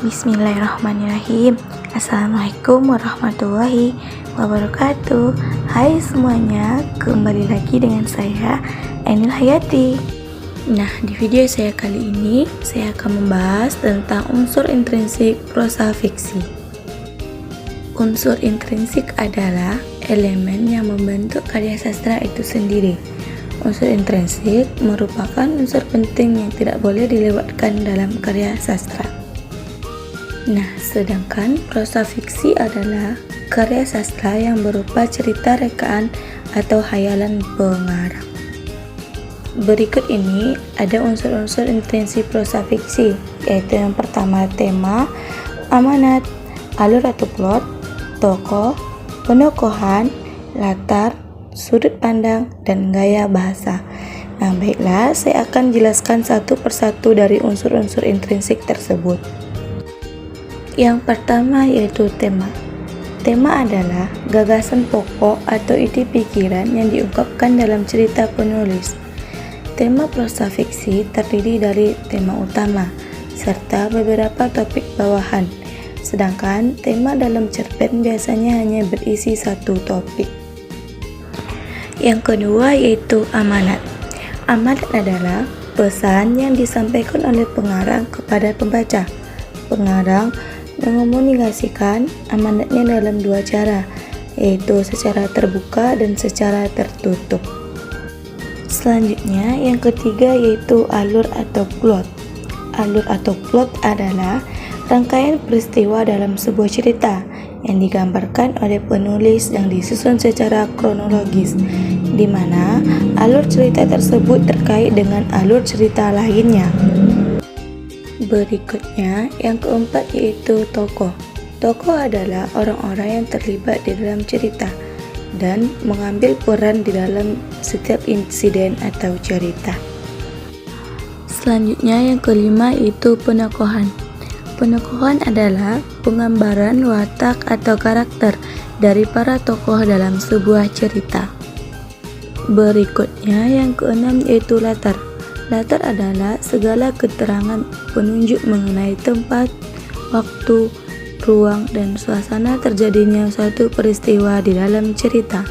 Bismillahirrahmanirrahim. Assalamualaikum warahmatullahi wabarakatuh. Hai semuanya, kembali lagi dengan saya Ainul Hayati. Nah, di video saya kali ini saya akan membahas tentang unsur intrinsik prosa fiksi. Unsur intrinsik adalah elemen yang membentuk karya sastra itu sendiri. Unsur intrinsik merupakan unsur penting yang tidak boleh dilewatkan dalam karya sastra. Nah, sedangkan prosa fiksi adalah karya sastra yang berupa cerita rekaan atau hayalan pengarang. Berikut ini ada unsur-unsur intrinsik prosa fiksi, yaitu yang pertama tema, amanat, alur atau plot, tokoh, penokohan, latar, sudut pandang, dan gaya bahasa. Nah, baiklah, saya akan jelaskan satu persatu dari unsur-unsur intrinsik tersebut. Yang pertama yaitu tema. Tema adalah gagasan pokok atau ide pikiran yang diungkapkan dalam cerita penulis. Tema prosa fiksi terdiri dari tema utama serta beberapa topik bawahan. Sedangkan tema dalam cerpen biasanya hanya berisi satu topik. Yang kedua yaitu amanat. Amanat adalah pesan yang disampaikan oleh pengarang kepada pembaca. Pengarang mengomunikasikan amanatnya dalam dua cara, yaitu secara terbuka dan secara tertutup. Selanjutnya, yang ketiga yaitu alur atau plot. Alur atau plot adalah rangkaian peristiwa dalam sebuah cerita yang digambarkan oleh penulis yang disusun secara kronologis, di mana alur cerita tersebut terkait dengan alur cerita lainnya. Berikutnya, yang keempat yaitu tokoh. Tokoh adalah orang-orang yang terlibat di dalam cerita dan mengambil peran di dalam setiap insiden atau cerita. Selanjutnya, yang kelima yaitu penokohan. Penokohan adalah penggambaran watak atau karakter dari para tokoh dalam sebuah cerita. Berikutnya, yang keenam yaitu latar. Latar adalah segala keterangan penunjuk mengenai tempat, waktu, ruang, dan suasana terjadinya suatu peristiwa di dalam cerita.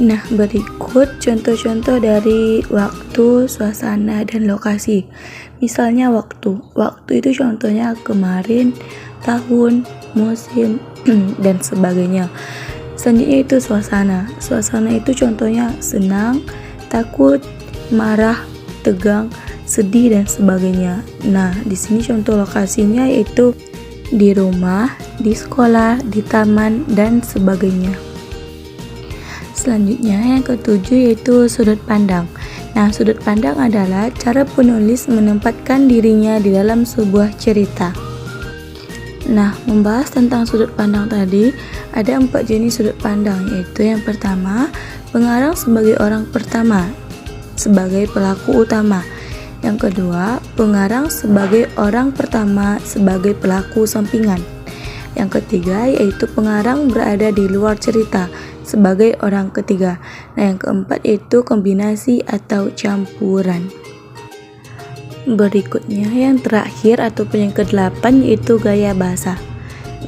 Nah, berikut contoh-contoh dari waktu, suasana, dan lokasi. Misalnya waktu. Waktu itu contohnya kemarin, tahun, musim, dan sebagainya. Selanjutnya itu suasana. Suasana itu contohnya senang, takut, marah, tegang, sedih, dan sebagainya. Nah, di sini contoh lokasinya yaitu di rumah, di sekolah, di taman, dan sebagainya. Selanjutnya yang ketujuh yaitu sudut pandang. Nah, sudut pandang adalah cara penulis menempatkan dirinya di dalam sebuah cerita. Nah, membahas tentang sudut pandang tadi, ada 4 jenis sudut pandang, yaitu yang pertama, pengarang sebagai orang pertama, sebagai pelaku utama. Yang kedua, pengarang sebagai orang pertama sebagai pelaku sampingan. Yang ketiga yaitu pengarang berada di luar cerita sebagai orang ketiga. Nah, yang keempat yaitu kombinasi atau campuran. Berikutnya yang terakhir ataupun yang kedelapan yaitu gaya bahasa.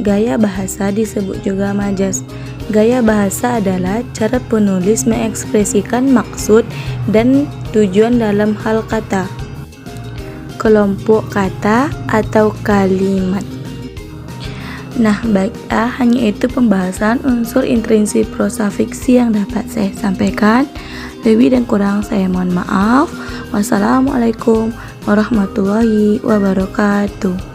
Gaya bahasa disebut juga majas. Gaya bahasa adalah cara penulis mengekspresikan maksud dan tujuan dalam hal kata, kelompok kata, atau kalimat. Nah, baiklah, hanya itu pembahasan unsur intrinsik prosa fiksi yang dapat saya sampaikan. Lebih dan kurang saya mohon maaf. Wassalamualaikum warahmatullahi wabarakatuh.